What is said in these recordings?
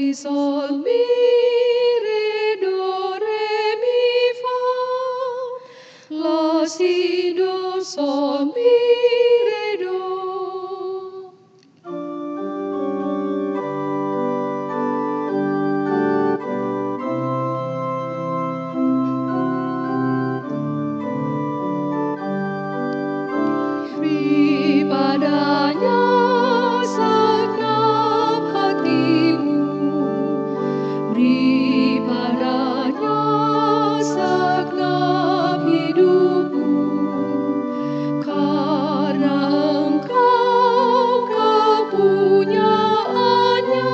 si sol mi re do re mi fa, la si do sol mi re do. Beri padanya segenap hatimu, beri padanya segenap hidupmu, karena engkau kepunyaannya,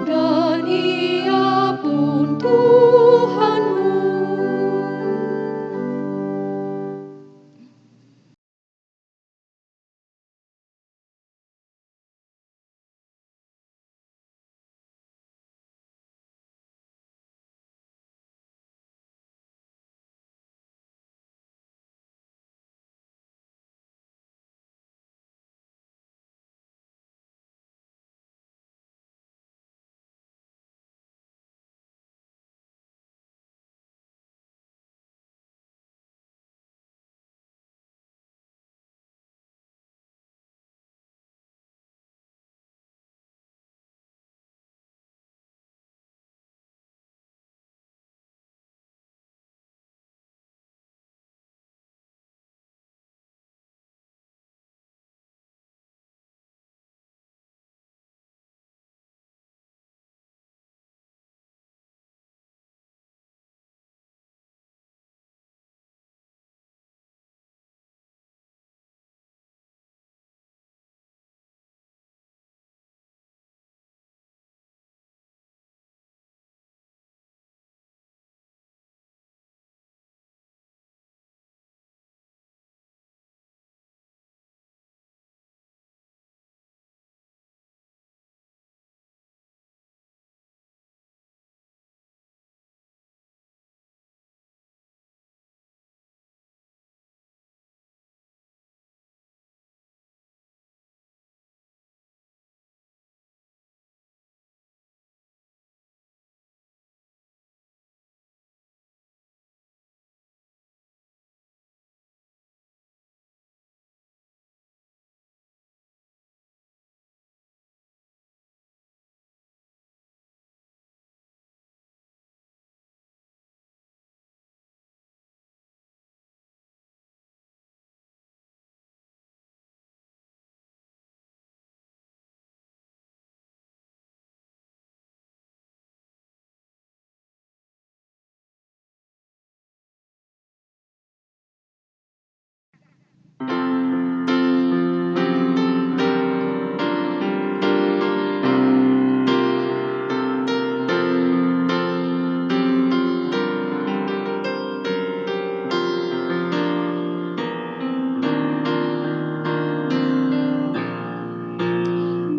dan Ia pun Tuhanmu.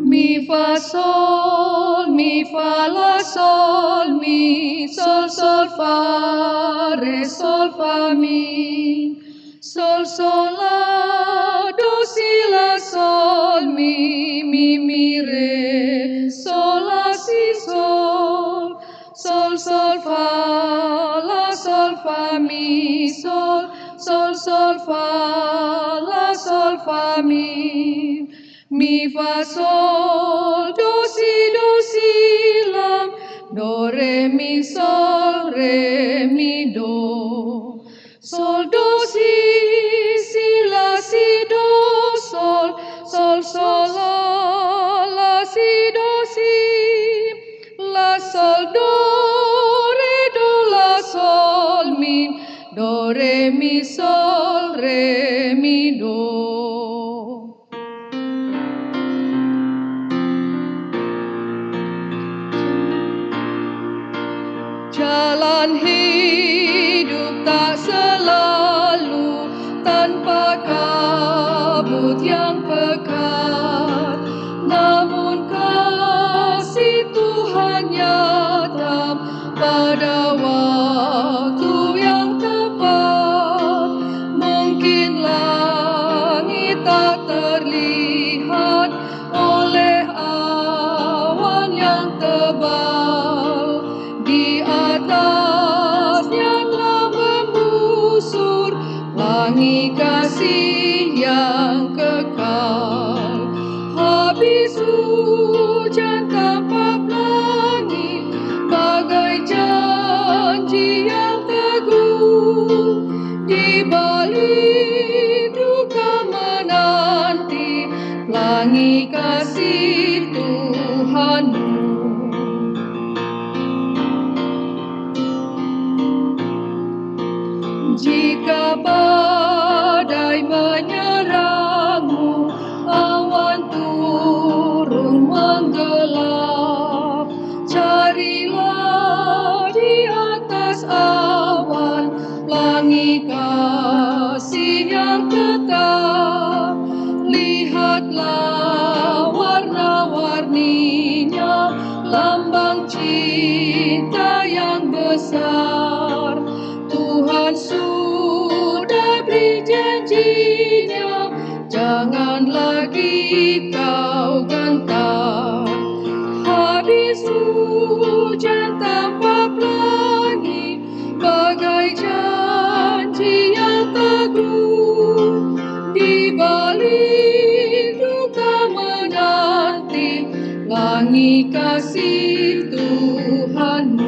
Mi fa sol, mi fa la sol, mi sol sol fa re sol fa mi, sol sol la do si la sol mi re sol la si sol, sol sol fa la sol fa mi sol, sol sol fa la sol fa mi. Mi fa sol do si la, do re mi do, sol do si do sol, sol sol la si do si, la sol do la sol mi, do re mi do. Jalan hidup tak selalu tanpa kabut yang pekat, namun kasih Tuhan nyata pada waktu yang tepat. Mungkin langit tak terlihat oleh awan yang atasnya telah membusur pelangi kasih yang kekal. Habis hujan tanpa pelangi, bagai janji yang teguh. Di balik duka menanti pelangi kasih Tuhanmu. Jika badai menyerangmu, awan turun menggelap, carilah di atas awan pelangi kasih yang tetap. Lihatlah warna-warninya, lambang cinta yang besar. Tuhan sudah beri janjinya, jangan lagi kau gentar. Habis hujan tanpa pelangi, bagai janji yang teguh. Di balik duka menanti pelangi kasih Tuhanmu.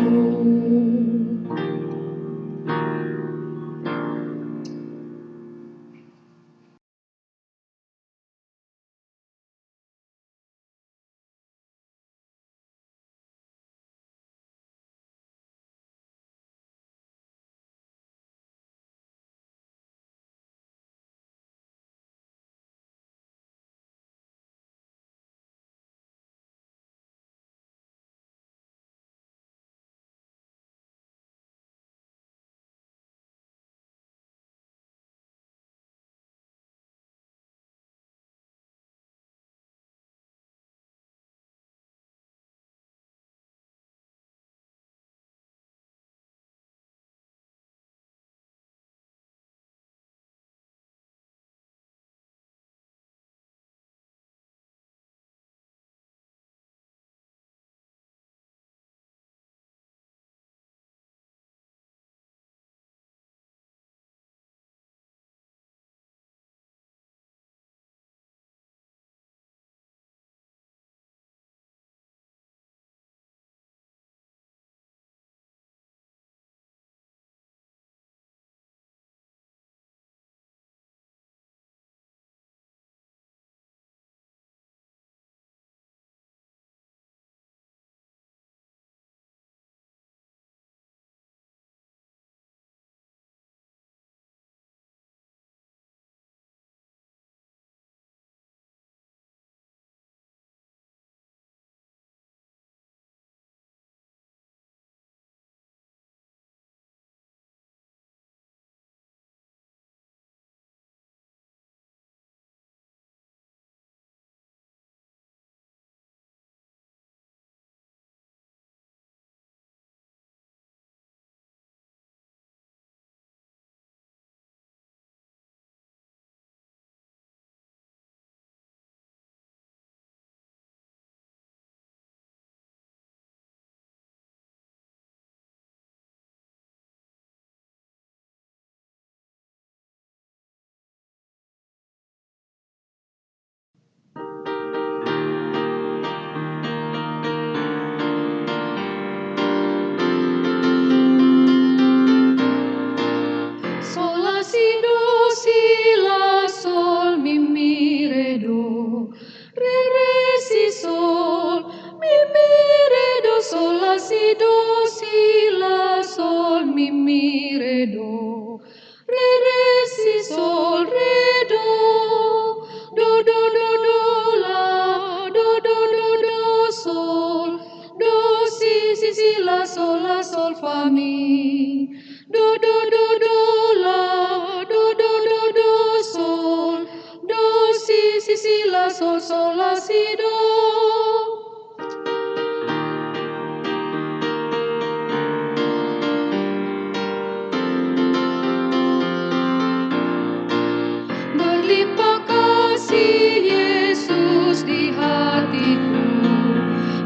Berlimpah kasih Yesus di hatiku,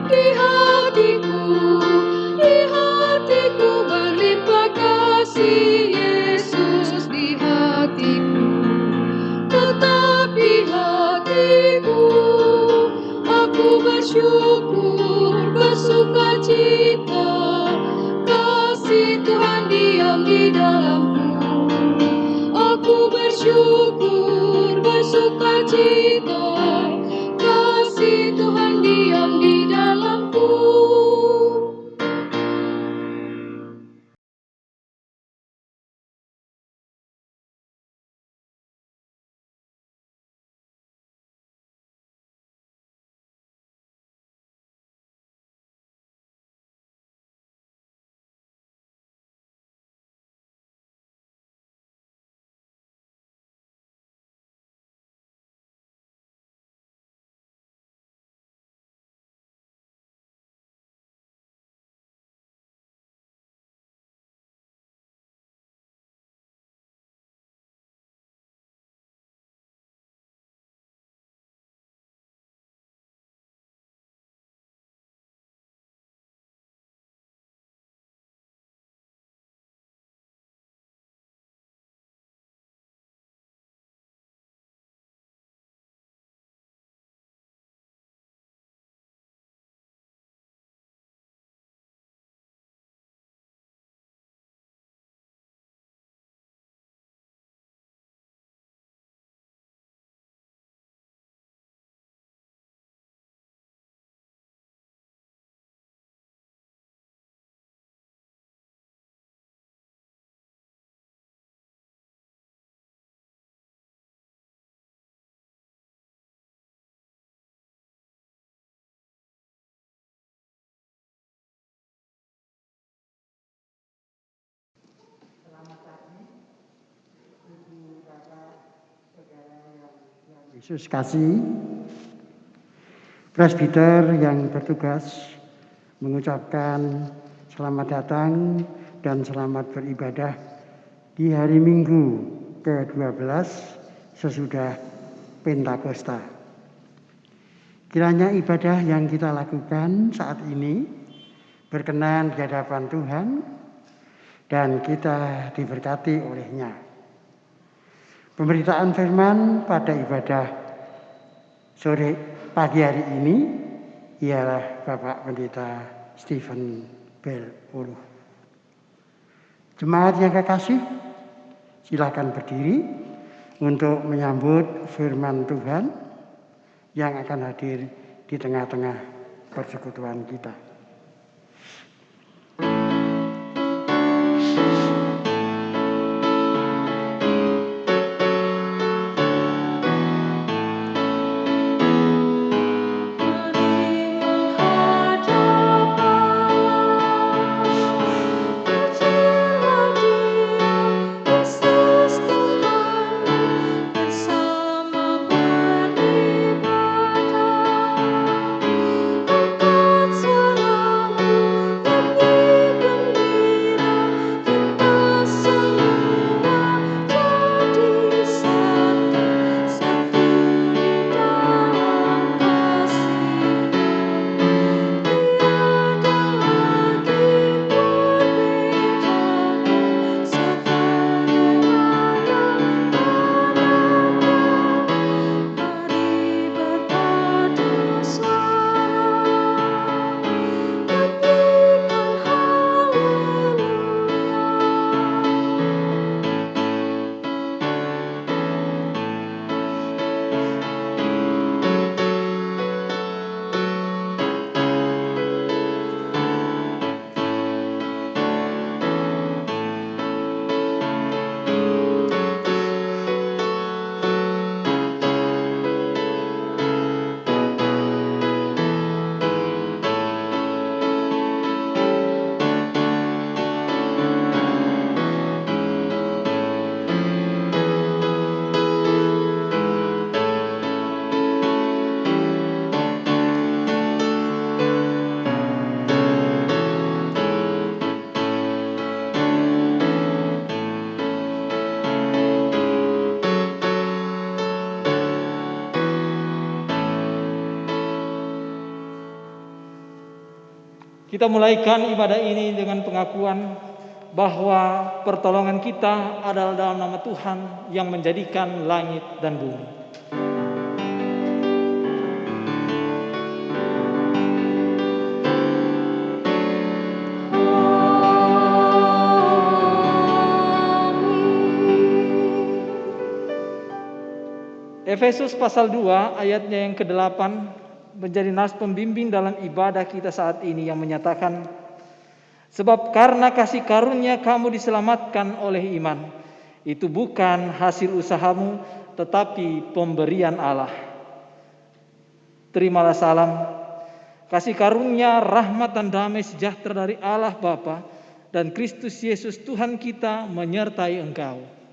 di hatiku, di hatiku. kasih Yesus di hatiku, tetap di hatiku. Aku bersyukur, bersuka cita, kasih Tuhan diam di dalamku. Aku bersyukur, bersuka cita, kasih Tuhan diam di dalamku. Yesus kasih, presbiter yang bertugas mengucapkan selamat datang dan selamat beribadah di hari Minggu ke-12 sesudah Pentakosta. Kiranya ibadah yang kita lakukan saat ini berkenan di hadapan Tuhan dan kita diberkati oleh-Nya. Pemberitaan firman pada ibadah sore pagi hari ini ialah Bapak Pendeta Stephen Bell Uluh. Jemaat yang kekasih, silakan berdiri untuk menyambut firman Tuhan yang akan hadir di tengah-tengah persekutuan kita. Kita mulaikan ibadah ini dengan pengakuan bahwa pertolongan kita adalah dalam nama Tuhan yang menjadikan langit dan bumi. Efesus pasal 2 ayatnya yang ke-8 menjadi nas pembimbing dalam ibadah kita saat ini yang menyatakan, sebab karena kasih karunia kamu diselamatkan oleh iman. Itu bukan hasil usahamu, tetapi pemberian Allah. Terimalah salam, kasih karunia, rahmat dan damai sejahtera dari Allah Bapa dan Kristus Yesus Tuhan kita menyertai engkau.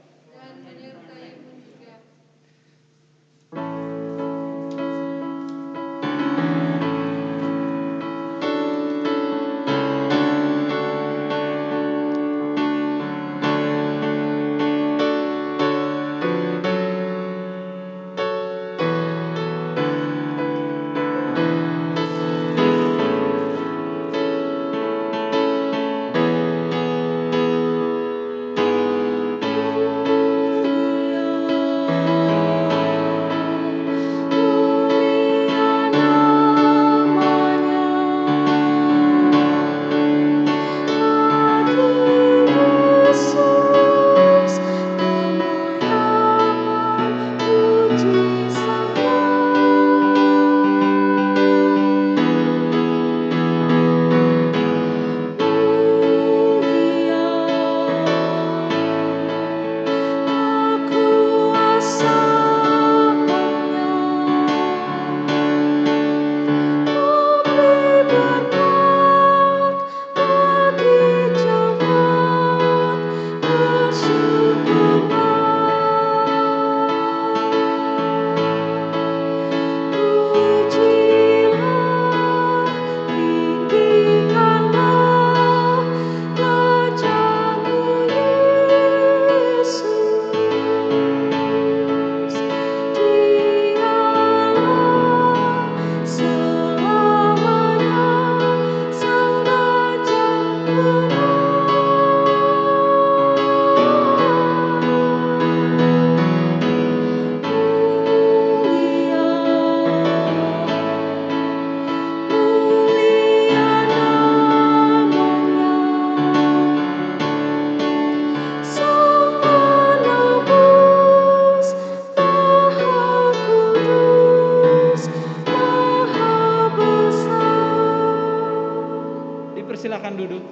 Silakan duduk.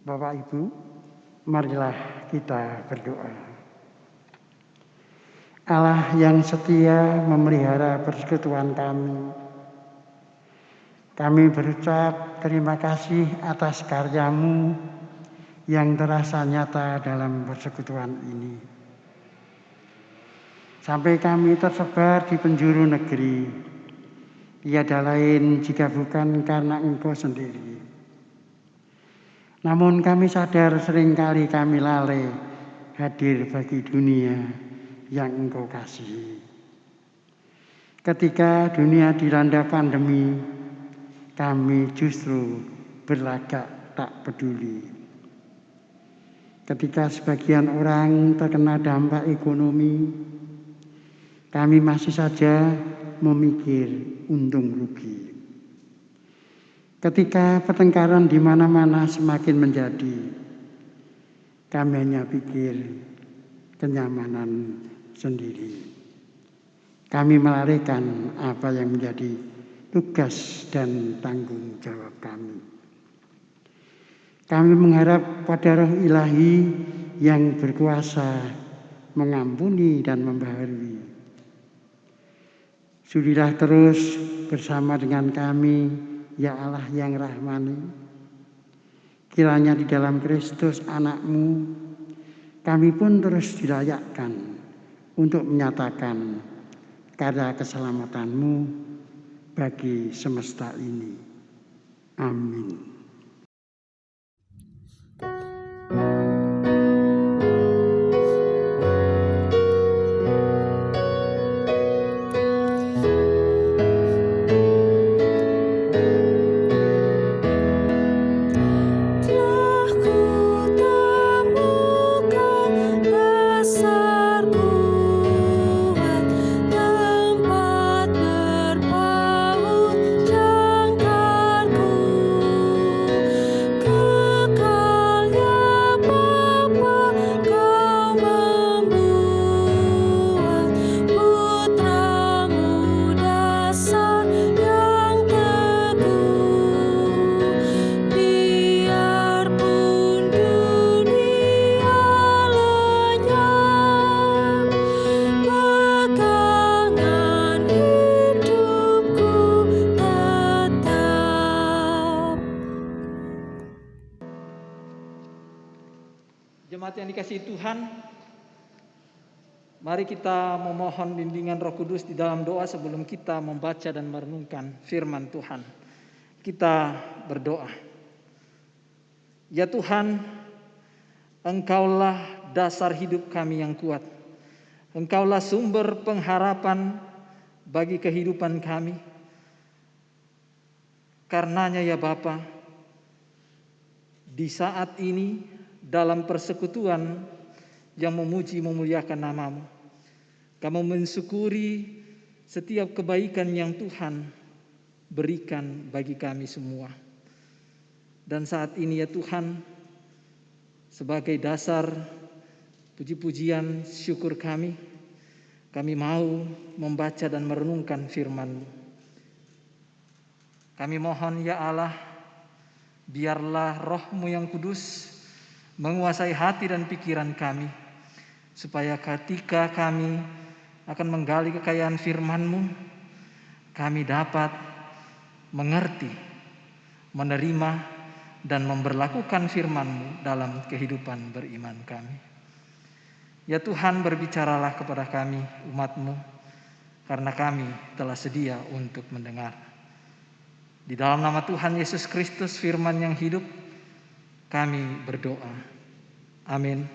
Bapak Ibu, marilah kita berdoa. Allah yang setia memelihara persekutuan kami. Kami berucap terima kasih atas karya-Mu yang terasa nyata dalam persekutuan ini. Sampai kami tersebar di penjuru negeri, tiada lain jika bukan karena Engkau sendiri. Namun kami sadar seringkali kami lalai hadir bagi dunia yang Engkau kasihi. Ketika dunia dilanda pandemi, kami justru berlagak tak peduli. Ketika sebagian orang terkena dampak ekonomi, kami masih saja memikir untung rugi. Ketika pertengkaran di mana-mana semakin menjadi, kami hanya pikir kenyamanan sendiri. Kami melarikan apa yang menjadi tugas dan tanggung jawab kami. Kami mengharap pada Roh Ilahi yang berkuasa mengampuni dan membaharui. Sudilah terus bersama dengan kami, ya Allah yang rahmani. Kiranya di dalam Kristus anak-Mu, kami pun terus dilayakkan untuk menyatakan karya keselamatan-Mu bagi semesta ini. Amin. Jemaat yang dikasihi Tuhan, mari kita memohon bimbingan Roh Kudus di dalam doa sebelum kita membaca dan merenungkan firman Tuhan. Kita berdoa. Ya Tuhan, Engkaulah dasar hidup kami yang kuat. Engkaulah sumber pengharapan bagi kehidupan kami. Karenanya ya Bapa, di saat ini dalam persekutuan yang memuji memuliakan nama-Mu, kami mensyukuri setiap kebaikan yang Tuhan berikan bagi kami semua. Dan saat ini ya Tuhan, sebagai dasar puji-pujian syukur kami mau membaca dan merenungkan firman-Mu. Kami mohon ya Allah, biarlah Roh-Mu yang kudus menguasai hati dan pikiran kami, supaya ketika kami akan menggali kekayaan firman-Mu, kami dapat mengerti, menerima, dan memberlakukan firman-Mu dalam kehidupan beriman kami. Ya Tuhan, berbicaralah kepada kami, umat-Mu, karena kami telah sedia untuk mendengar. Di dalam nama Tuhan Yesus Kristus, firman yang hidup, kami berdoa. Amin.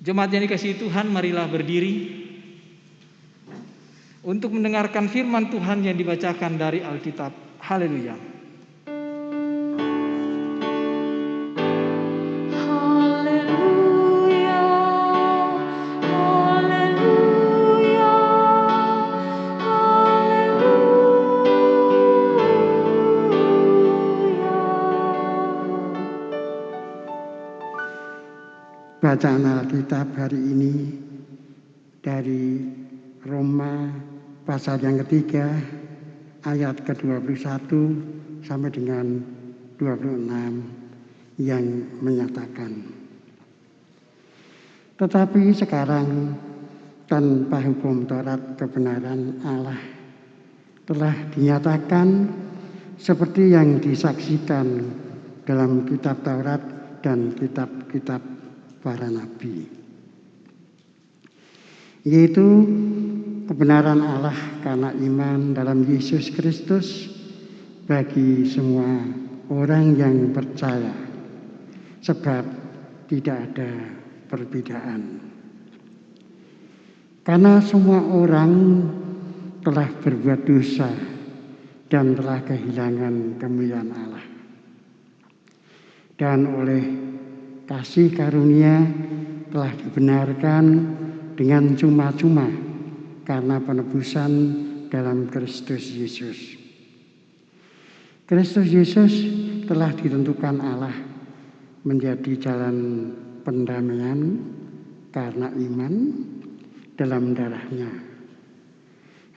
Jemaat yang dikasihi Tuhan, marilah berdiri untuk mendengarkan firman Tuhan yang dibacakan dari Alkitab. Haleluya. Bacaan Alkitab hari ini dari Roma pasal yang ketiga ayat ke-21 sampai dengan 26 yang menyatakan, tetapi sekarang tanpa hukum Taurat kebenaran Allah telah dinyatakan seperti yang disaksikan dalam kitab Taurat dan kitab-kitab para nabi, yaitu kebenaran Allah karena iman dalam Yesus Kristus bagi semua orang yang percaya, sebab tidak ada perbedaan. Karena semua orang telah berbuat dosa dan telah kehilangan kemuliaan Allah, dan oleh kasih karunia telah dibenarkan dengan cuma-cuma karena penebusan dalam Kristus Yesus. Kristus Yesus telah ditentukan Allah menjadi jalan pendamaian karena iman dalam darah-Nya.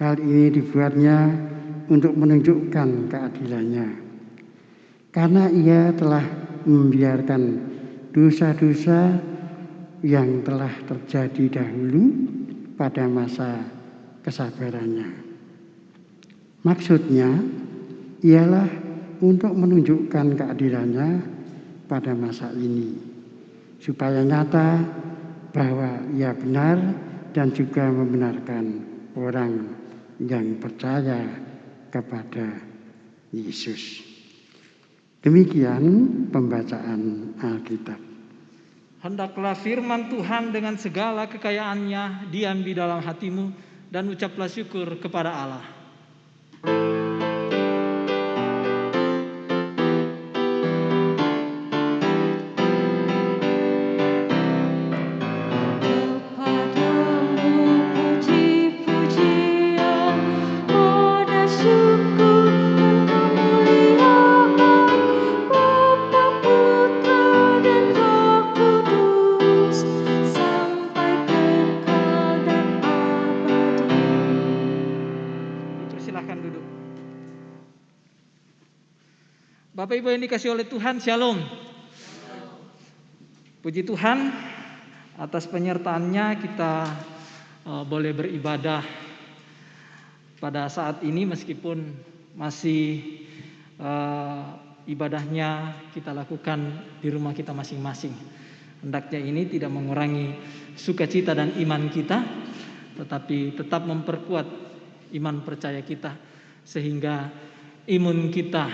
Hal ini dibuatnya untuk menunjukkan keadilan-Nya, karena Ia telah membiarkan dosa-dosa yang telah terjadi dahulu pada masa kesabarannya. Maksudnya ialah untuk menunjukkan keadilannya pada masa ini, supaya nyata bahwa Ia benar dan juga membenarkan orang yang percaya kepada Yesus. Demikian pembacaan Alkitab. Hendaklah firman Tuhan dengan segala kekayaannya diam di dalam hatimu, dan ucaplah syukur kepada Allah. Bapak Ibu yang dikasihi oleh Tuhan, Shalom. Puji Tuhan, atas penyertaannya kita boleh beribadah pada saat ini meskipun masih ibadahnya kita lakukan di rumah kita masing-masing. Hendaknya ini tidak mengurangi sukacita dan iman kita, tetapi tetap memperkuat iman percaya kita, sehingga imun kita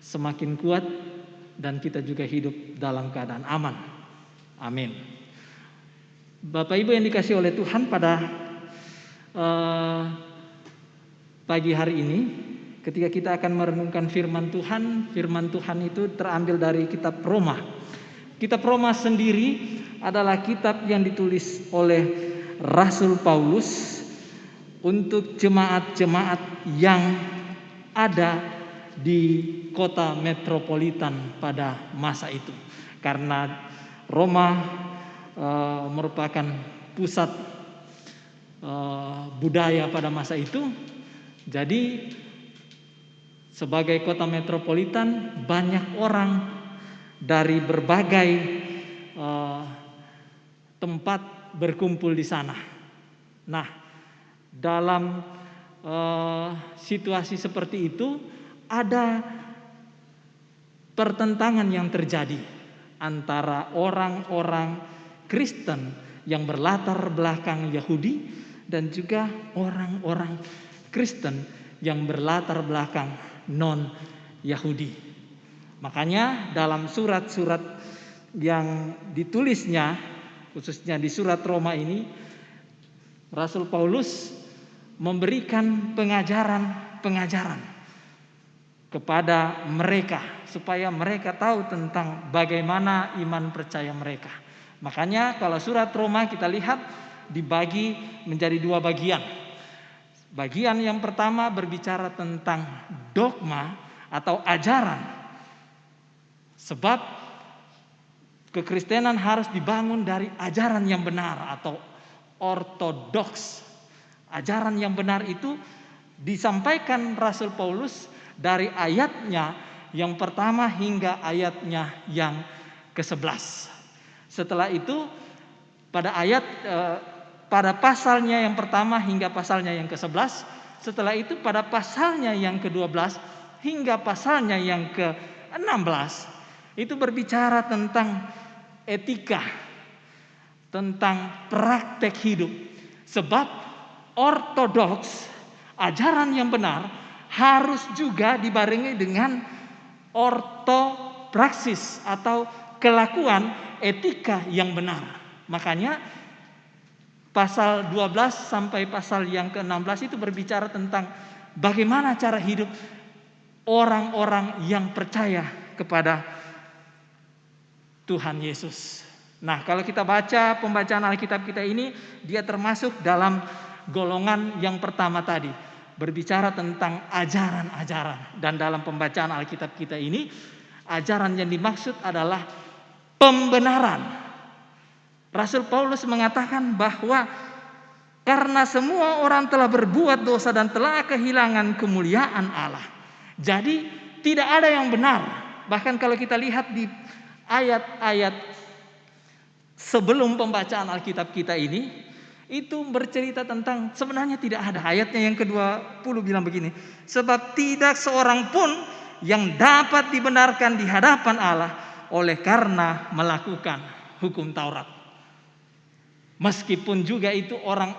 semakin kuat dan kita juga hidup dalam keadaan aman. Amin. Bapak Ibu yang dikasihi oleh Tuhan, pada pagi hari ini ketika kita akan merenungkan firman Tuhan itu terambil dari kitab Roma. Kitab Roma sendiri adalah kitab yang ditulis oleh Rasul Paulus untuk jemaat-jemaat yang ada di kota metropolitan pada masa itu. Karena Roma merupakan pusat budaya pada masa itu. Jadi sebagai kota metropolitan, banyak orang dari berbagai tempat berkumpul di sana. Nah, dalam situasi seperti itu ada pertentangan yang terjadi antara orang-orang Kristen yang berlatar belakang Yahudi dan juga orang-orang Kristen yang berlatar belakang non-Yahudi. Makanya dalam surat-surat yang ditulisnya, khususnya di surat Roma ini, Rasul Paulus memberikan pengajaran kepada mereka supaya mereka tahu tentang bagaimana iman percaya mereka. Makanya kalau surat Roma kita lihat dibagi menjadi dua bagian. Bagian yang pertama berbicara tentang dogma atau ajaran. Sebab kekristenan harus dibangun dari ajaran yang benar atau ortodoks. Ajaran yang benar itu disampaikan Rasul Paulus dari ayatnya yang pertama hingga ayatnya yang ke-11. Setelah itu pada pasalnya yang pertama hingga pasalnya yang ke-11, setelah itu pada pasalnya yang ke-12 hingga pasalnya yang ke-16 itu berbicara tentang etika, tentang praktek hidup. Sebab ortodoks, ajaran yang benar harus juga dibarengi dengan ortopraksis atau kelakuan etika yang benar. Makanya pasal 12 sampai pasal yang ke-16 itu berbicara tentang bagaimana cara hidup orang-orang yang percaya kepada Tuhan Yesus. Nah, kalau kita baca pembacaan Alkitab kita ini, dia termasuk dalam golongan yang pertama tadi, berbicara tentang ajaran-ajaran. Dan dalam pembacaan Alkitab kita ini, ajaran yang dimaksud adalah pembenaran. Rasul Paulus mengatakan bahwa karena semua orang telah berbuat dosa dan telah kehilangan kemuliaan Allah, jadi tidak ada yang benar. Bahkan kalau kita lihat di ayat-ayat sebelum pembacaan Alkitab kita ini, itu bercerita tentang sebenarnya tidak ada. Ayatnya yang ke-20 bilang begini, sebab tidak seorang pun yang dapat dibenarkan di hadapan Allah oleh karena melakukan hukum Taurat. Meskipun juga itu orang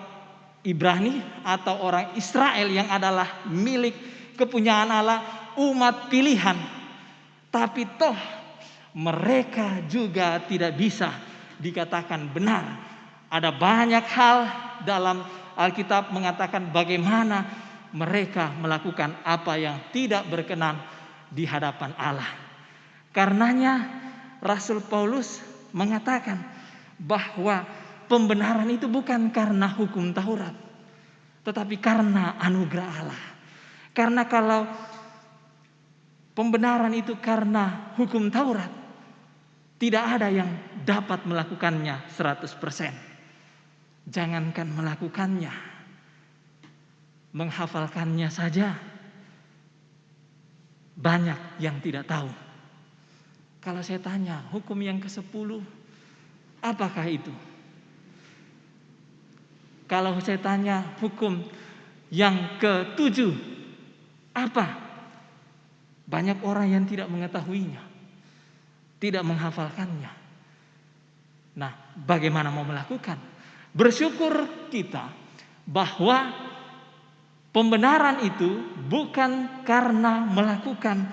Ibrani atau orang Israel yang adalah milik kepunyaan Allah, umat pilihan, tapi toh mereka juga tidak bisa dikatakan benar. Ada banyak hal dalam Alkitab mengatakan bagaimana mereka melakukan apa yang tidak berkenan di hadapan Allah. Karenanya Rasul Paulus mengatakan bahwa pembenaran itu bukan karena hukum Taurat, tetapi karena anugerah Allah. Karena kalau pembenaran itu karena hukum Taurat, tidak ada yang dapat melakukannya 100%. Jangankan melakukannya, menghafalkannya saja banyak yang tidak tahu. Kalau saya tanya, hukum yang ke-10 apakah itu? Kalau saya tanya hukum yang ke-7 apa? Banyak orang yang tidak mengetahuinya, tidak menghafalkannya. Nah, bagaimana mau melakukan? Bersyukur kita bahwa pembenaran itu bukan karena melakukan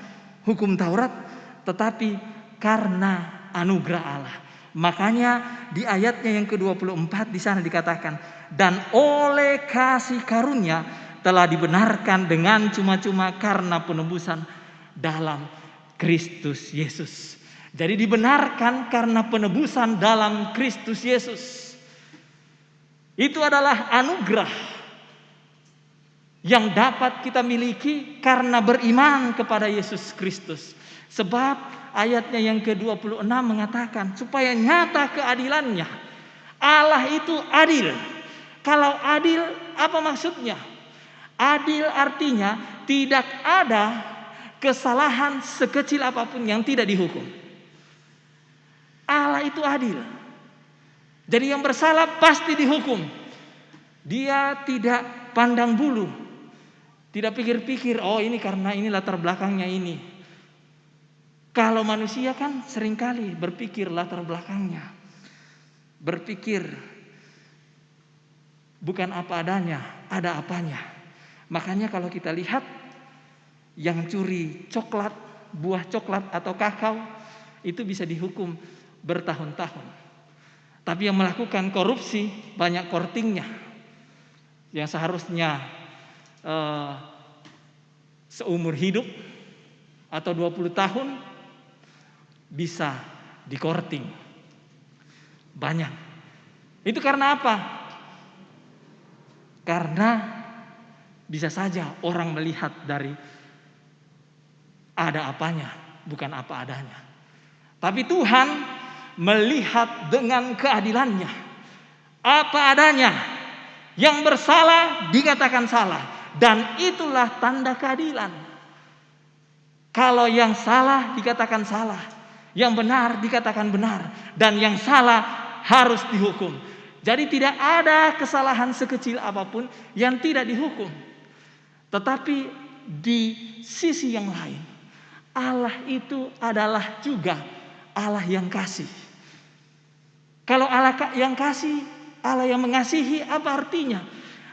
hukum Taurat, tetapi karena anugerah Allah. Makanya di ayatnya yang ke-24 di sana dikatakan, dan oleh kasih karunia telah dibenarkan dengan cuma-cuma karena penebusan dalam Kristus Yesus. Jadi dibenarkan karena penebusan dalam Kristus Yesus. Itu adalah anugerah yang dapat kita miliki karena beriman kepada Yesus Kristus. Sebab ayatnya yang ke-26 mengatakan supaya nyata keadilannya. Allah itu adil. Kalau adil, apa maksudnya? Adil artinya tidak ada kesalahan sekecil apapun yang tidak dihukum. Allah itu adil. Jadi yang bersalah pasti dihukum. Dia tidak pandang bulu. Tidak pikir-pikir, oh ini karena ini latar belakangnya ini. Kalau manusia kan seringkali berpikir latar belakangnya. Berpikir bukan apa adanya, ada apanya. Makanya kalau kita lihat yang curi coklat, buah coklat atau kakao, itu bisa dihukum bertahun-tahun. Tapi yang melakukan korupsi banyak kortingnya. Yang seharusnya seumur hidup atau 20 tahun bisa dikorting. Banyak. Itu karena apa? Karena bisa saja orang melihat dari ada apanya, bukan apa adanya. Tapi Tuhan melihat dengan keadilannya. Apa adanya. Yang bersalah dikatakan salah. Dan itulah tanda keadilan. Kalau yang salah dikatakan salah. Yang benar dikatakan benar. Dan yang salah harus dihukum. Jadi tidak ada kesalahan sekecil apapun yang tidak dihukum. Tetapi di sisi yang lain, Allah itu adalah juga Allah yang kasih. Kalau Allah yang kasih, Allah yang mengasihi, apa artinya?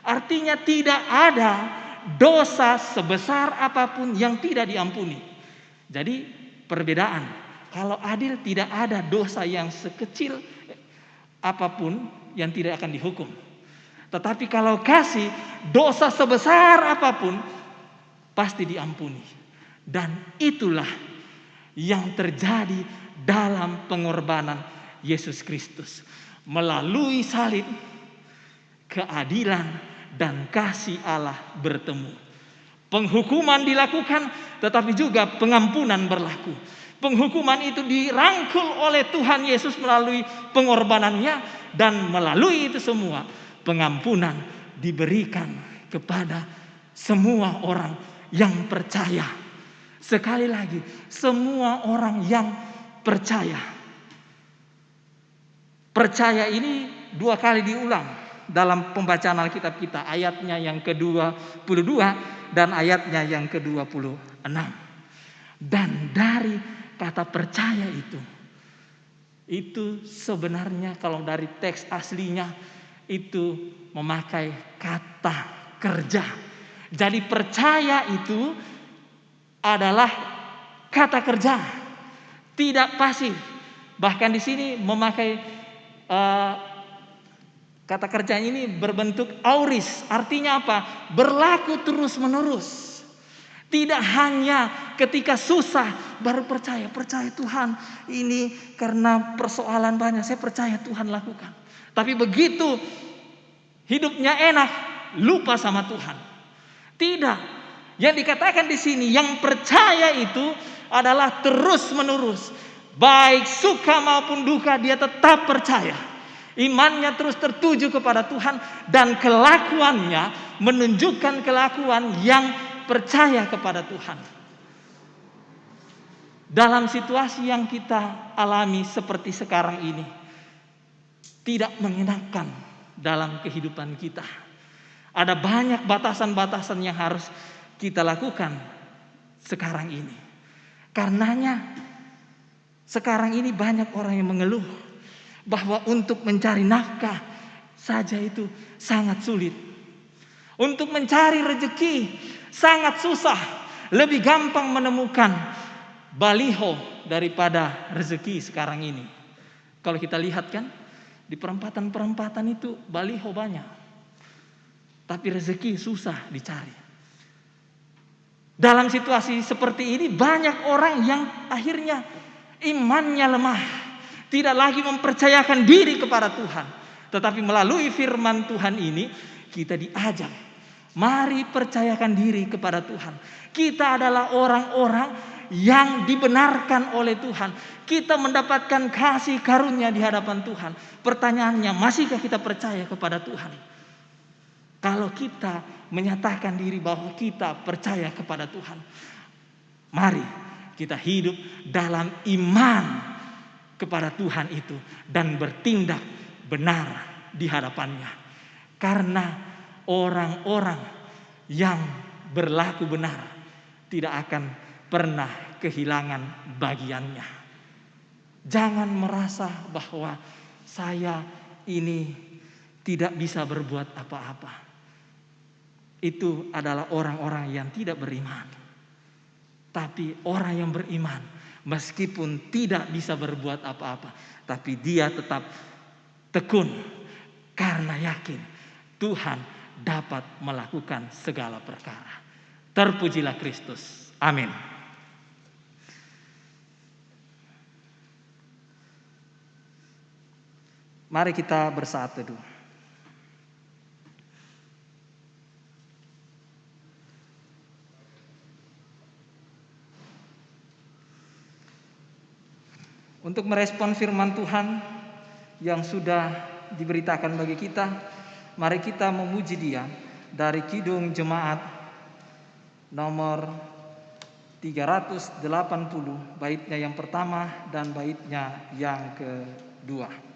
Artinya tidak ada dosa sebesar apapun yang tidak diampuni. Jadi perbedaan. Kalau adil tidak ada dosa yang sekecil apapun yang tidak akan dihukum. Tetapi kalau kasih, dosa sebesar apapun pasti diampuni. Dan itulah yang terjadi dalam pengorbanan Yesus Kristus. Melalui salib, keadilan dan kasih Allah bertemu. Penghukuman dilakukan, tetapi juga pengampunan berlaku. Penghukuman itu dirangkul oleh Tuhan Yesus melalui pengorbanannya, dan melalui itu semua pengampunan diberikan kepada semua orang yang percaya. Sekali lagi, semua orang yang percaya. Percaya ini 2 kali diulang dalam pembacaan Alkitab kita. Ayatnya yang ke-22 dan ayatnya yang ke-26. Dan dari kata percaya itu sebenarnya kalau dari teks aslinya itu memakai kata kerja. Jadi percaya itu adalah kata kerja, tidak pasif. Bahkan di sini memakai kata kerja ini berbentuk auris. Artinya apa? Berlaku terus menerus. Tidak hanya ketika susah baru percaya. Percaya Tuhan ini karena persoalan banyak, saya percaya Tuhan lakukan. Tapi begitu hidupnya enak, lupa sama Tuhan. Tidak. Yang dikatakan di sini, yang percaya itu adalah terus menerus. Baik suka maupun duka, dia tetap percaya. Imannya terus tertuju kepada Tuhan, dan kelakuannya menunjukkan kelakuan yang percaya kepada Tuhan. Dalam situasi yang kita alami seperti sekarang ini, tidak mengenakan dalam kehidupan kita. Ada banyak batasan-batasan yang harus kita lakukan sekarang ini. Karenanya sekarang ini banyak orang yang mengeluh bahwa untuk mencari nafkah saja itu sangat sulit. Untuk mencari rezeki sangat susah. Lebih gampang menemukan baliho daripada rezeki sekarang ini. Kalau kita lihat kan, di perempatan-perempatan itu baliho banyak. Tapi rezeki susah dicari. Dalam situasi seperti ini banyak orang yang akhirnya imannya lemah. Tidak lagi mempercayakan diri kepada Tuhan. Tetapi melalui firman Tuhan ini kita diajak. Mari percayakan diri kepada Tuhan. Kita adalah orang-orang yang dibenarkan oleh Tuhan. Kita mendapatkan kasih karunia di hadapan Tuhan. Pertanyaannya, masihkah kita percaya kepada Tuhan? Kalau kita menyatakan diri bahwa kita percaya kepada Tuhan, mari kita hidup dalam iman kepada Tuhan itu dan bertindak benar di hadapannya. Karena orang-orang yang berlaku benar tidak akan pernah kehilangan bagiannya. Jangan merasa bahwa saya ini tidak bisa berbuat apa-apa. Itu adalah orang-orang yang tidak beriman. Tapi orang yang beriman, meskipun tidak bisa berbuat apa-apa, tapi dia tetap tekun karena yakin Tuhan dapat melakukan segala perkara. Terpujilah Kristus. Amin. Mari kita bersaat teduh. Untuk merespon firman Tuhan yang sudah diberitakan bagi kita, mari kita memuji Dia dari Kidung Jemaat nomor 380, baitnya yang pertama dan baitnya yang kedua.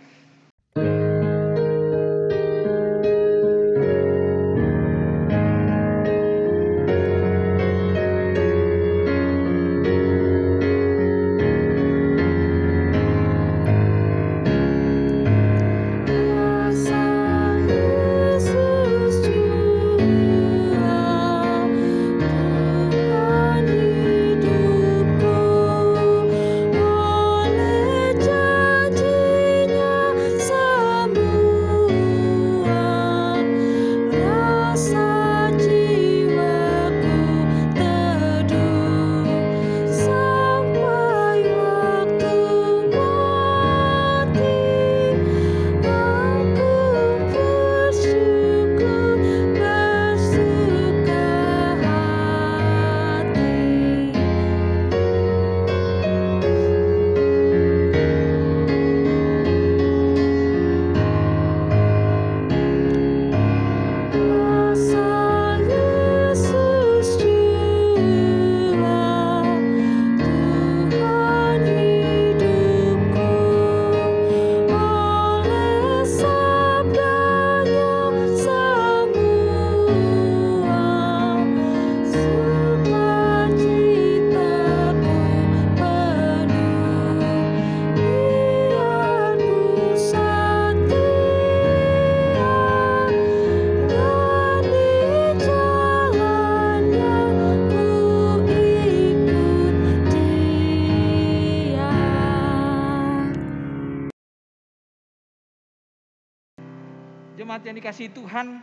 Jemaat yang dikasihi Tuhan,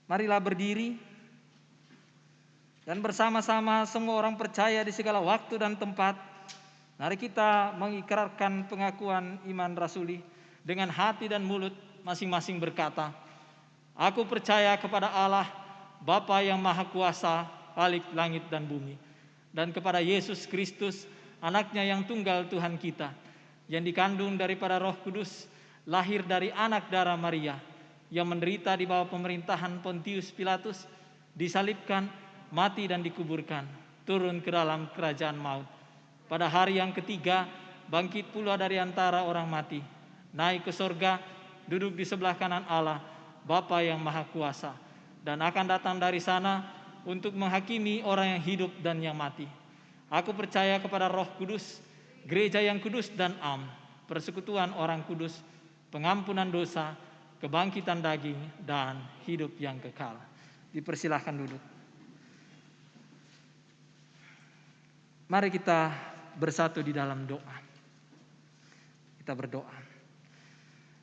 marilah berdiri dan bersama-sama semua orang percaya di segala waktu dan tempat. Mari kita mengikrarkan pengakuan iman rasuli dengan hati dan mulut masing-masing berkata, aku percaya kepada Allah, Bapa yang Maha Kuasa, Khalik langit dan bumi, dan kepada Yesus Kristus, anaknya yang tunggal Tuhan kita, yang dikandung daripada Roh Kudus, lahir dari anak darah Maria, yang menderita di bawah pemerintahan Pontius Pilatus, disalibkan, mati dan dikuburkan, turun ke dalam kerajaan maut. Pada hari yang ketiga, bangkit pula dari antara orang mati, naik ke sorga, duduk di sebelah kanan Allah, Bapa yang Maha Kuasa, dan akan datang dari sana untuk menghakimi orang yang hidup dan yang mati. Aku percaya kepada Roh Kudus, gereja yang kudus dan am, persekutuan orang kudus, pengampunan dosa, kebangkitan daging, dan hidup yang kekal. Dipersilahkan duduk. Mari kita bersatu di dalam doa. Kita berdoa.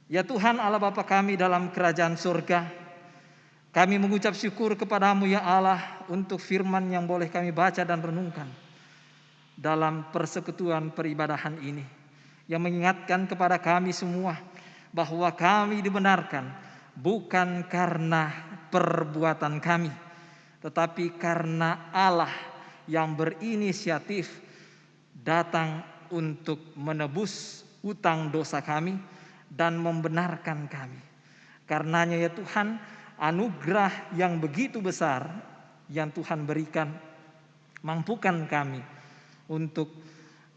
Ya Tuhan Allah Bapa kami dalam kerajaan surga, kami mengucap syukur kepadamu ya Allah untuk firman yang boleh kami baca dan renungkan dalam persekutuan peribadahan ini, yang mengingatkan kepada kami semua bahwa kami dibenarkan bukan karena perbuatan kami, tetapi karena Allah yang berinisiatif datang untuk menebus utang dosa kami dan membenarkan kami. Karenanya ya Tuhan, anugerah yang begitu besar yang Tuhan berikan, mampukan kami untuk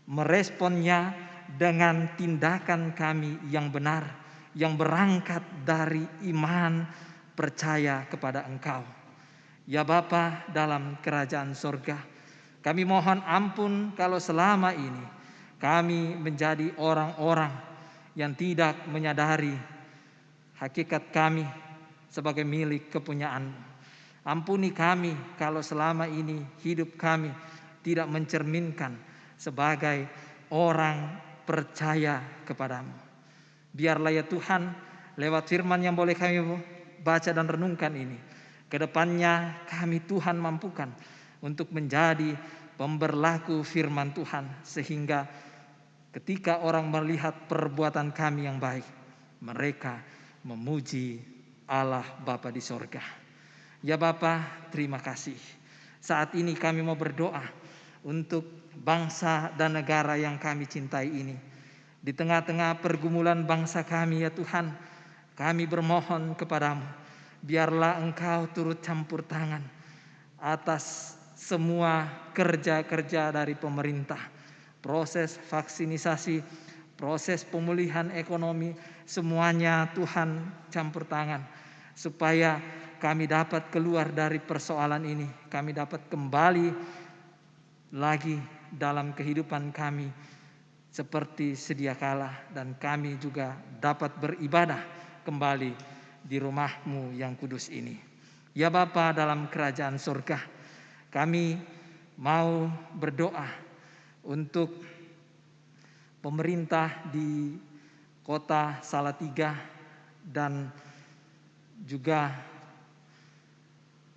meresponnya dengan tindakan kami yang benar, yang berangkat dari iman percaya kepada Engkau. Ya Bapa dalam kerajaan sorga, kami mohon ampun kalau selama ini kami menjadi orang-orang yang tidak menyadari hakikat kami sebagai milik kepunyaan. Ampuni kami kalau selama ini hidup kami tidak mencerminkan sebagai orang percaya kepadamu. Biarlah ya Tuhan, lewat firman yang boleh kami baca dan renungkan ini, kedepannya kami Tuhan mampukan untuk menjadi pemberlaku firman Tuhan, sehingga ketika orang melihat perbuatan kami yang baik, mereka memuji Allah Bapa di sorga. Ya Bapa, terima kasih. Saat ini kami mau berdoa untuk bangsa dan negara yang kami cintai ini. Di tengah-tengah pergumulan bangsa kami ya Tuhan, kami bermohon kepadamu, biarlah Engkau turut campur tangan atas semua kerja-kerja dari pemerintah, proses vaksinisasi, proses pemulihan ekonomi, semuanya Tuhan campur tangan, supaya kami dapat keluar dari persoalan ini, kami dapat kembali lagi dalam kehidupan kami seperti sedia kala, dan kami juga dapat beribadah kembali di rumah-Mu yang kudus ini. Ya Bapa dalam kerajaan surga, kami mau berdoa untuk pemerintah di kota Salatiga dan juga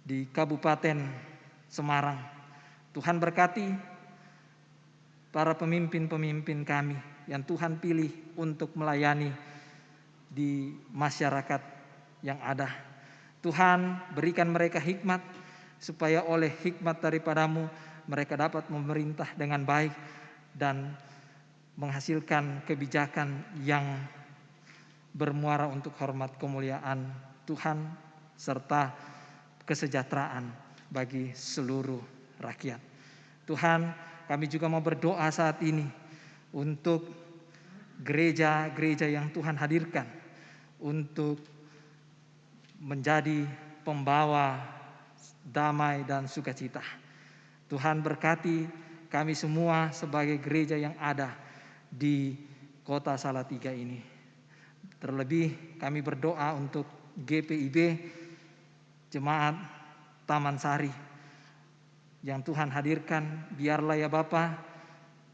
di Kabupaten Semarang. Tuhan berkati para pemimpin-pemimpin kami yang Tuhan pilih untuk melayani di masyarakat yang ada. Tuhan berikan mereka hikmat, supaya oleh hikmat daripada-Mu mereka dapat memerintah dengan baik dan menghasilkan kebijakan yang bermuara untuk hormat kemuliaan Tuhan serta kesejahteraan bagi seluruh rakyat. Tuhan, kami juga mau berdoa saat ini untuk gereja-gereja yang Tuhan hadirkan untuk menjadi pembawa damai dan sukacita. Tuhan berkati kami semua sebagai gereja yang ada di kota Salatiga ini. Terlebih kami berdoa untuk GPIB Jemaat Taman Sari yang Tuhan hadirkan. Biarlah ya Bapa,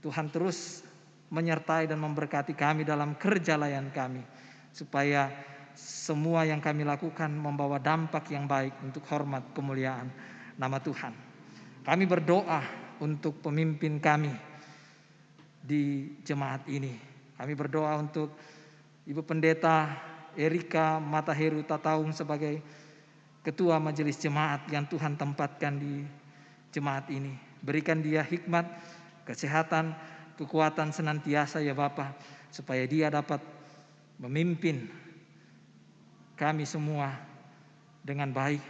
Tuhan terus menyertai dan memberkati kami dalam kerja layan kami, supaya semua yang kami lakukan membawa dampak yang baik untuk hormat kemuliaan nama Tuhan. Kami berdoa untuk pemimpin kami di jemaat ini. Kami berdoa untuk Ibu Pendeta Erika Mataheru Tataung sebagai Ketua Majelis Jemaat yang Tuhan tempatkan di jemaat ini. Berikan dia hikmat, kesehatan, kekuatan senantiasa ya Bapa, supaya dia dapat memimpin kami semua dengan baik.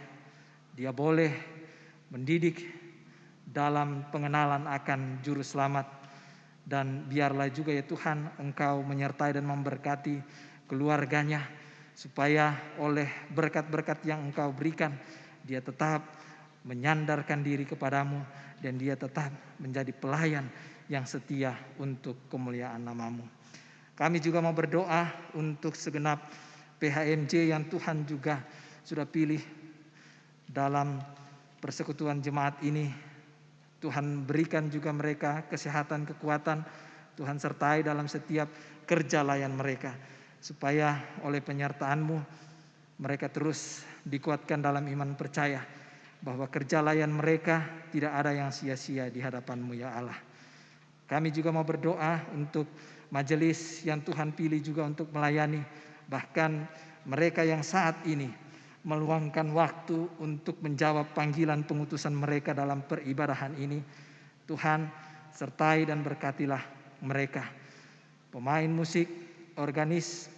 Dia boleh mendidik dalam pengenalan akan juru selamat, dan biarlah juga ya Tuhan Engkau menyertai dan memberkati keluarganya, supaya oleh berkat-berkat yang Engkau berikan dia tetap menyandarkan diri kepadamu, dan dia tetap menjadi pelayan yang setia untuk kemuliaan nama-Mu. Kami juga mau berdoa untuk segenap PHMJ yang Tuhan juga sudah pilih dalam persekutuan jemaat ini. Tuhan berikan juga mereka kesehatan, kekuatan. Tuhan sertai dalam setiap kerja layan mereka, supaya oleh penyertaan-Mu mereka terus dikuatkan dalam iman percaya bahwa kerja layan mereka tidak ada yang sia-sia di hadapan-Mu ya Allah. Kami juga mau berdoa untuk majelis yang Tuhan pilih juga untuk melayani, bahkan mereka yang saat ini meluangkan waktu untuk menjawab panggilan pengutusan mereka dalam peribadahan ini. Tuhan sertai dan berkatilah mereka. Pemain musik, organis,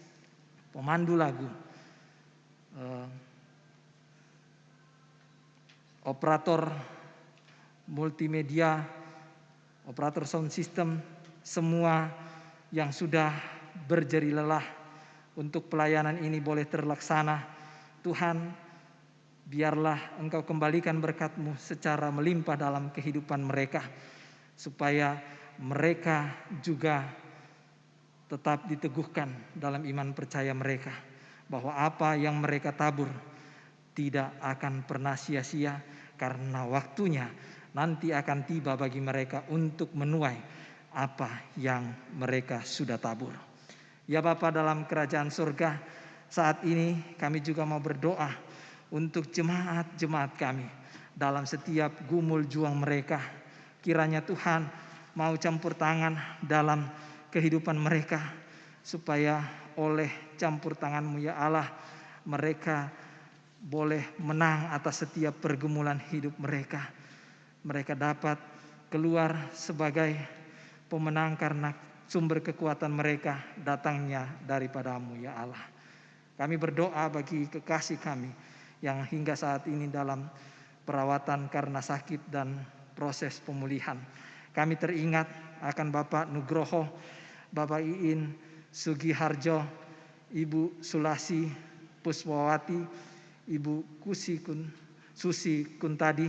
pemandu lagu, operator multimedia, operator sound system, semua yang sudah berjeri lelah untuk pelayanan ini boleh terlaksana. Tuhan, biarlah Engkau kembalikan berkat-Mu secara melimpah dalam kehidupan mereka, supaya mereka juga tetap diteguhkan dalam iman percaya mereka, bahwa apa yang mereka tabur tidak akan pernah sia-sia, karena waktunya nanti akan tiba bagi mereka untuk menuai apa yang mereka sudah tabur. Ya Bapa dalam kerajaan surga, saat ini kami juga mau berdoa untuk jemaat-jemaat kami dalam setiap gumul juang mereka. Kiranya Tuhan mau campur tangan dalam kehidupan mereka, supaya oleh campur tangan-Mu ya Allah, mereka boleh menang atas setiap pergumulan hidup mereka. Mereka dapat keluar sebagai pemenang karena sumber kekuatan mereka datangnya daripada-Mu ya Allah. Kami berdoa bagi kekasih kami yang hingga saat ini dalam perawatan karena sakit dan proses pemulihan. Kami teringat akan Bapak Nugroho, Bapak Iin Sugiharjo, Ibu Sulasi Puswawati, Ibu Susi Kuntadi,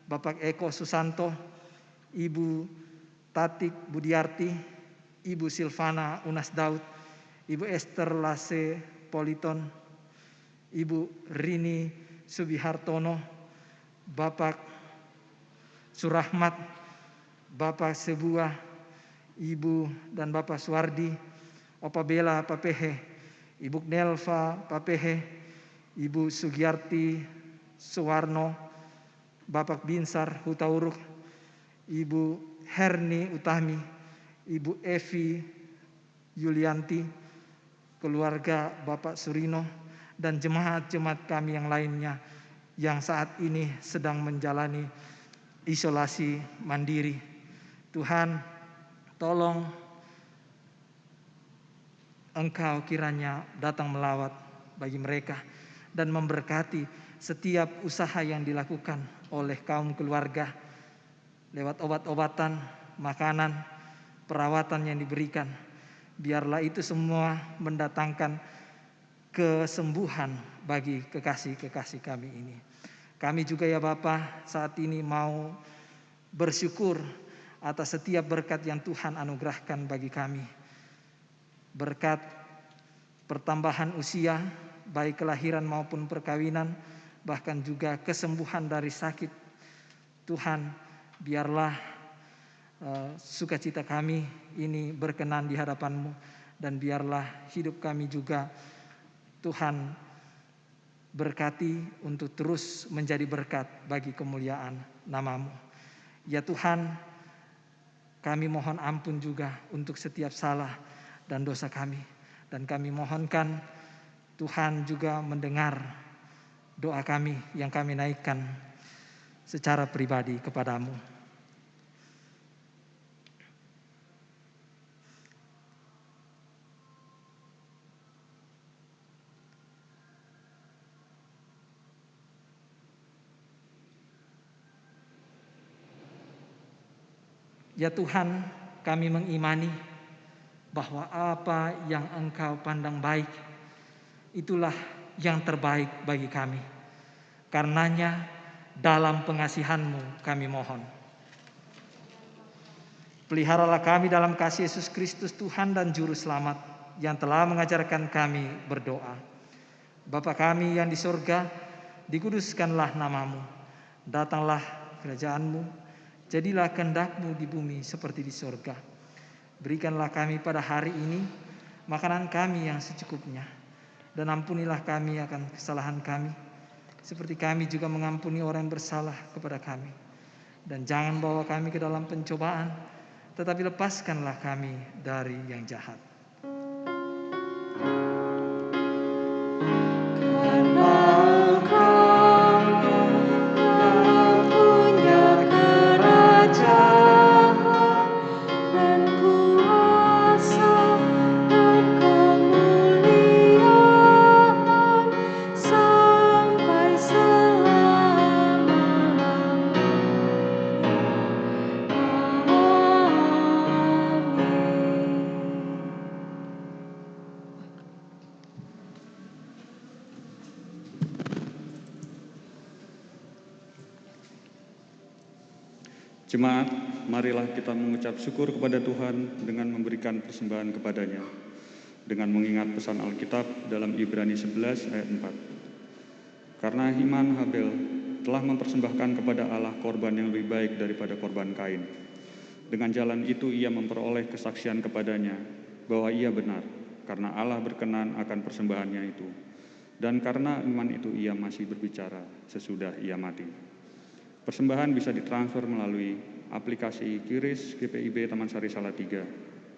Bapak Eko Susanto, Ibu Tatik Budiarti, Ibu Silvana Unas Daud, Ibu Esther Lase Politon, Ibu Rini Subihartono, Bapak Surahmat, Bapak Sebuah, Ibu dan Bapak Suwardi, Opa Bela Papehe, Ibu Nelva Papehe, Ibu Sugiyarti Suwarno, Bapak Binsar Hutauruk, Ibu Herni Utami, Ibu Evi Yulianti, keluarga Bapak Surino, dan jemaat-jemaat kami yang lainnya yang saat ini sedang menjalani isolasi mandiri. Tuhan, tolong Engkau kiranya datang melawat bagi mereka dan memberkati setiap usaha yang dilakukan oleh kaum keluarga lewat obat-obatan, makanan, perawatan yang diberikan. Biarlah itu semua mendatangkan kesembuhan bagi kekasih-kekasih kami ini. Kami juga ya Bapa saat ini mau bersyukur atas setiap berkat yang Tuhan anugerahkan bagi kami. Berkat pertambahan usia, baik kelahiran maupun perkawinan, bahkan juga kesembuhan dari sakit. Tuhan, biarlah sukacita kami ini berkenan di hadapan-Mu, dan biarlah hidup kami juga Tuhan berkati untuk terus menjadi berkat bagi kemuliaan nama-Mu. Ya Tuhan, kami mohon ampun juga untuk setiap salah dan dosa kami, dan kami mohonkan Tuhan juga mendengar doa kami yang kami naikkan secara pribadi kepadamu. Ya Tuhan, kami mengimani bahwa apa yang Engkau pandang baik, itulah yang terbaik bagi kami. Karenanya dalam pengasihan-Mu kami mohon. Peliharalah kami dalam kasih Yesus Kristus Tuhan dan Juru Selamat yang telah mengajarkan kami berdoa. Bapa kami yang di surga, dikuduskanlah nama-Mu. Datanglah kerajaan-Mu, jadilah kehendak-Mu di bumi seperti di surga. Berikanlah kami pada hari ini makanan kami yang secukupnya. Dan ampunilah kami akan kesalahan kami, seperti kami juga mengampuni orang yang bersalah kepada kami. Dan jangan bawa kami ke dalam pencobaan, tetapi lepaskanlah kami dari yang jahat. Jemaat, marilah kita mengucap syukur kepada Tuhan dengan memberikan persembahan kepadanya, dengan mengingat pesan Alkitab dalam Ibrani 11 ayat 4. Karena iman Habel telah mempersembahkan kepada Allah korban yang lebih baik daripada korban Kain. Dengan jalan itu ia memperoleh kesaksian kepadanya bahwa ia benar, karena Allah berkenan akan persembahannya itu. Dan karena iman itu ia masih berbicara sesudah ia mati. Persembahan bisa ditransfer melalui aplikasi QRIS GPIB Taman Sari Salatiga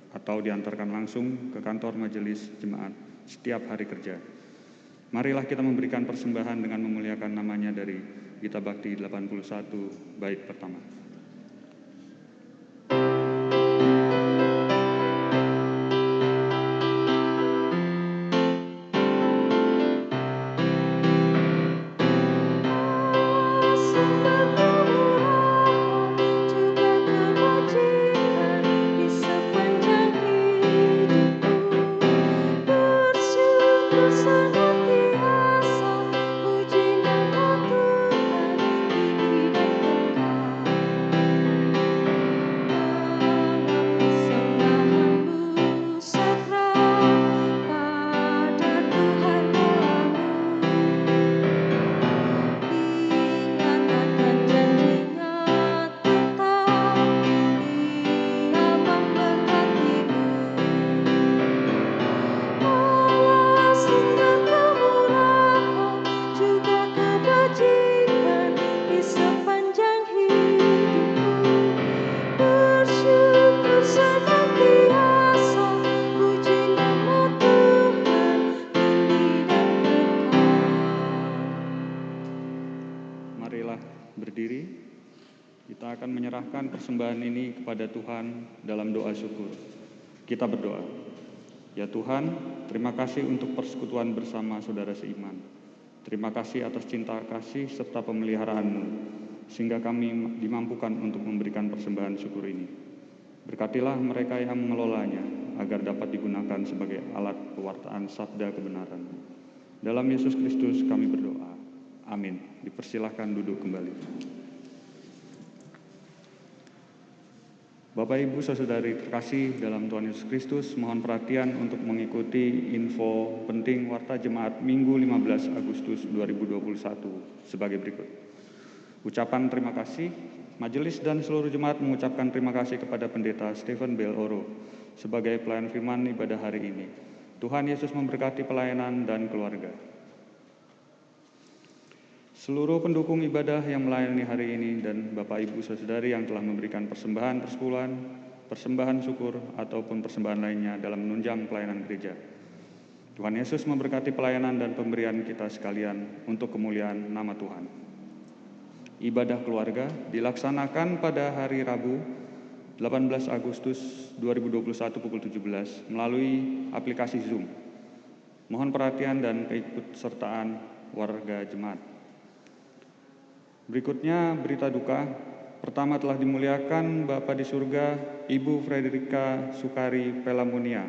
atau diantarkan langsung ke kantor majelis jemaat setiap hari kerja. Marilah kita memberikan persembahan dengan memuliakan namanya dari Gita Bakti 81 bait pertama. Persembahan ini kepada Tuhan dalam doa syukur. Kita berdoa. Ya Tuhan, terima kasih untuk persekutuan bersama saudara seiman. Terima kasih atas cinta kasih serta pemeliharaan-Mu, sehingga kami dimampukan untuk memberikan persembahan syukur ini. Berkatilah mereka yang mengelolanya, agar dapat digunakan sebagai alat pewartaan sabda kebenaran. Dalam Yesus Kristus kami berdoa. Amin. Dipersilahkan duduk kembali. Bapak, Ibu, Saudari terkasih dalam Tuhan Yesus Kristus, mohon perhatian untuk mengikuti info penting Warta Jemaat Minggu 15 Agustus 2021 sebagai berikut. Ucapan terima kasih. Majelis dan seluruh jemaat mengucapkan terima kasih kepada Pendeta Stephen Bell Oro sebagai pelayan firman ibadah hari ini. Tuhan Yesus memberkati pelayanan dan keluarga. Seluruh pendukung ibadah yang melayani hari ini dan Bapak Ibu Saudari yang telah memberikan persembahan persekutuan, persembahan syukur ataupun persembahan lainnya dalam menunjang pelayanan gereja. Tuhan Yesus memberkati pelayanan dan pemberian kita sekalian untuk kemuliaan nama Tuhan. Ibadah keluarga dilaksanakan pada hari Rabu 18 Agustus 2021 pukul 17 melalui aplikasi Zoom. Mohon perhatian dan keikutsertaan warga jemaat. Berikutnya berita duka. Pertama, telah dimuliakan Bapa di surga Ibu Frederika Sukari Pelamunia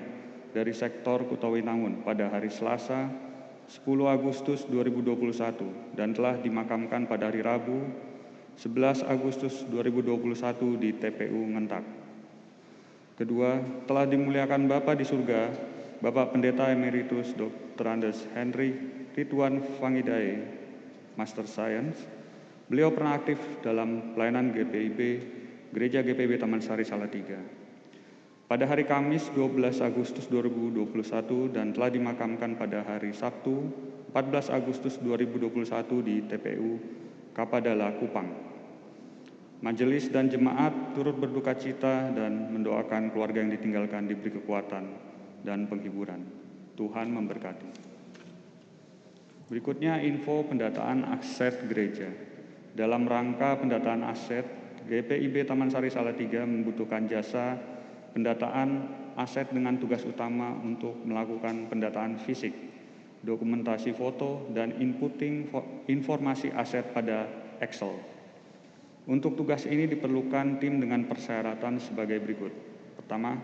dari sektor Kutawinangun pada hari Selasa 10 Agustus 2021 dan telah dimakamkan pada hari Rabu 11 Agustus 2021 di TPU Ngentak. Kedua, telah dimuliakan Bapa di surga, Bapak Pendeta Emeritus Dr. Andes Henry Ridwan Fangidae, Master Science. Beliau pernah aktif dalam pelayanan GPIB, Gereja GPIB Taman Sari Salatiga. Pada hari Kamis 12 Agustus 2021 dan telah dimakamkan pada hari Sabtu 14 Agustus 2021 di TPU Kapadala, Kupang. Majelis dan jemaat turut berduka cita dan mendoakan keluarga yang ditinggalkan diberi kekuatan dan penghiburan. Tuhan memberkati. Berikutnya info pendataan aset gereja. Dalam rangka pendataan aset, GPIB Taman Sari Salatiga membutuhkan jasa pendataan aset dengan tugas utama untuk melakukan pendataan fisik, dokumentasi foto, dan inputting informasi aset pada Excel. Untuk tugas ini diperlukan tim dengan persyaratan sebagai berikut. Pertama,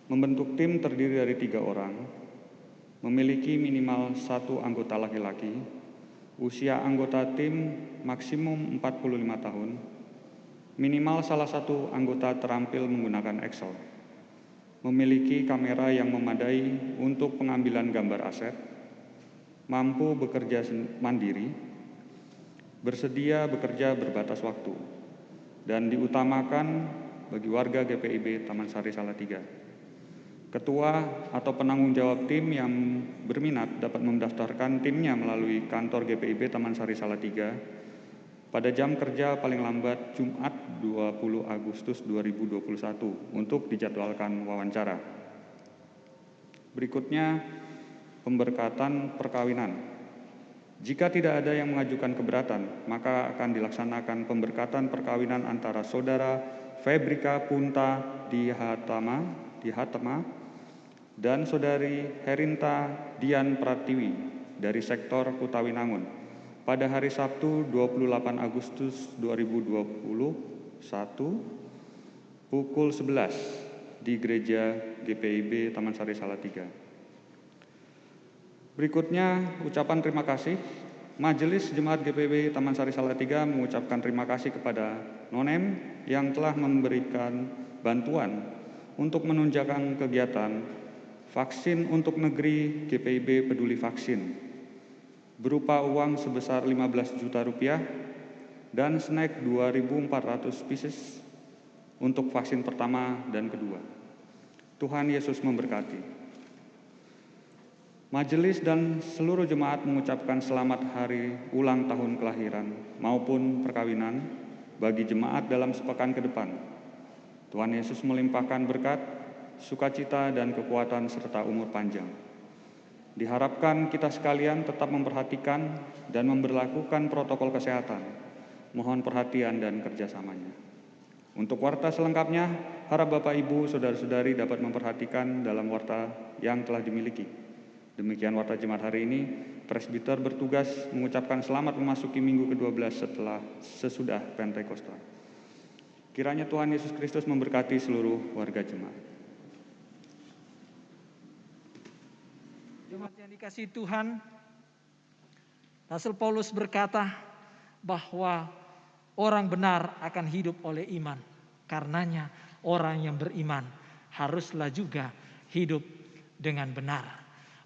membentuk tim terdiri dari 3 orang, memiliki minimal 1 anggota laki-laki, usia anggota tim maksimum 45 tahun, minimal salah satu anggota terampil menggunakan Excel, memiliki kamera yang memadai untuk pengambilan gambar aset, mampu bekerja mandiri, bersedia bekerja berbatas waktu, dan diutamakan bagi warga GPIB Taman Sari Salatiga. Ketua atau penanggung jawab tim yang berminat dapat mendaftarkan timnya melalui kantor GPIB Taman Sari Salatiga pada jam kerja paling lambat Jumat 20 Agustus 2021 untuk dijadwalkan wawancara. Berikutnya, pemberkatan perkawinan. Jika tidak ada yang mengajukan keberatan, maka akan dilaksanakan pemberkatan perkawinan antara Saudara Febrika Punta Dihatama dan Saudari Herinta Dian Pratiwi dari sektor Kutawinangun pada hari Sabtu 28 Agustus 2021 pukul 11 di Gereja GPIB Taman Sari Salatiga. Berikutnya ucapan terima kasih. Majelis Jemaat GPIB Taman Sari Salatiga mengucapkan terima kasih kepada Nonem yang telah memberikan bantuan untuk menunjang kegiatan vaksin untuk negeri GPIB Peduli Vaksin berupa uang sebesar 15 juta rupiah dan snack 2.400 pieces untuk vaksin pertama dan kedua. Tuhan Yesus memberkati. Majelis dan seluruh jemaat mengucapkan selamat hari ulang tahun kelahiran maupun perkawinan bagi jemaat dalam sepekan ke depan. Tuhan Yesus melimpahkan berkat, sukacita, dan kekuatan serta umur panjang. Diharapkan kita sekalian tetap memperhatikan dan memberlakukan protokol kesehatan. Mohon perhatian dan kerjasamanya. Untuk warta selengkapnya, harap Bapak, Ibu, Saudara-saudari dapat memperhatikan dalam warta yang telah dimiliki. Demikian warta jemaat hari ini. Presbiter bertugas mengucapkan selamat memasuki minggu ke-12 sesudah Pentakosta. Kiranya Tuhan Yesus Kristus memberkati seluruh warga jemaat. Jemaat yang dikasihi Tuhan, Rasul Paulus berkata bahwa orang benar akan hidup oleh iman. Karenanya orang yang beriman haruslah juga hidup dengan benar.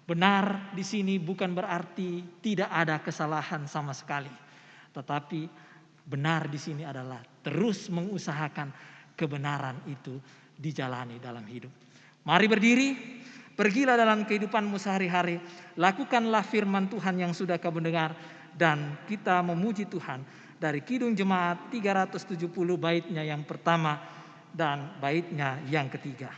Benar di sini bukan berarti tidak ada kesalahan sama sekali, tetapi benar di sini adalah terus mengusahakan kebenaran itu dijalani dalam hidup. Mari berdiri. Pergilah dalam kehidupanmu sehari-hari, lakukanlah firman Tuhan yang sudah kamu dengar, dan kita memuji Tuhan dari Kidung Jemaat 370 baitnya yang pertama dan baitnya yang ketiga.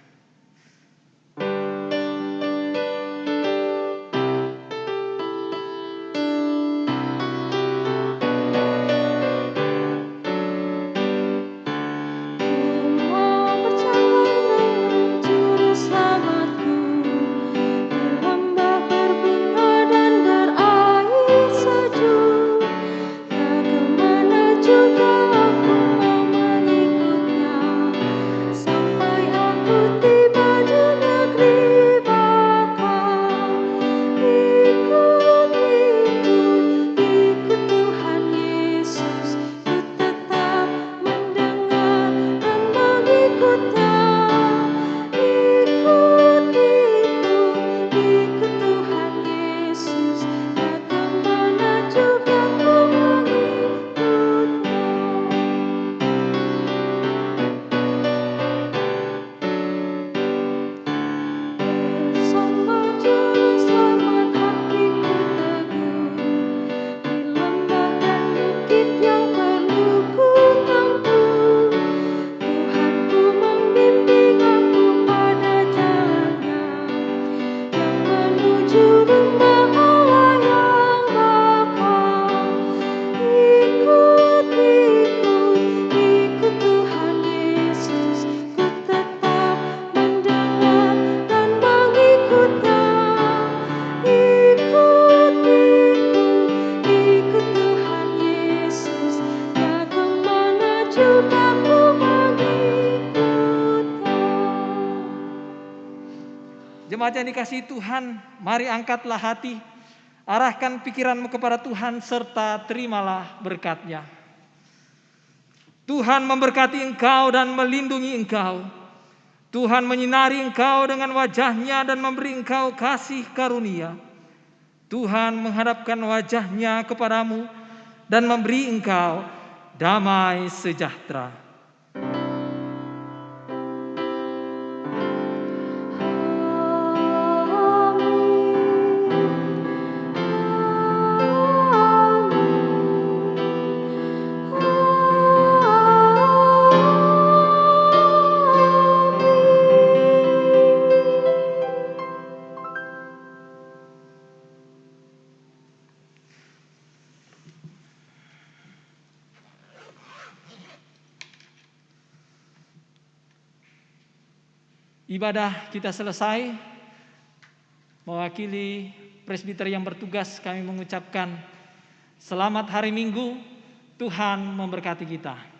Sampai aku Jemaat yang dikasihi Tuhan, mari angkatlah hati, arahkan pikiranmu kepada Tuhan serta terimalah berkat-Nya. Tuhan memberkati engkau dan melindungi engkau. Tuhan menyinari engkau dengan wajah-Nya dan memberi engkau kasih karunia. Tuhan menghadapkan wajah-Nya kepadamu dan memberi engkau damai sejahtera. Ibadah kita selesai. Mewakili presbiter yang bertugas, kami mengucapkan selamat hari Minggu. Tuhan memberkati kita.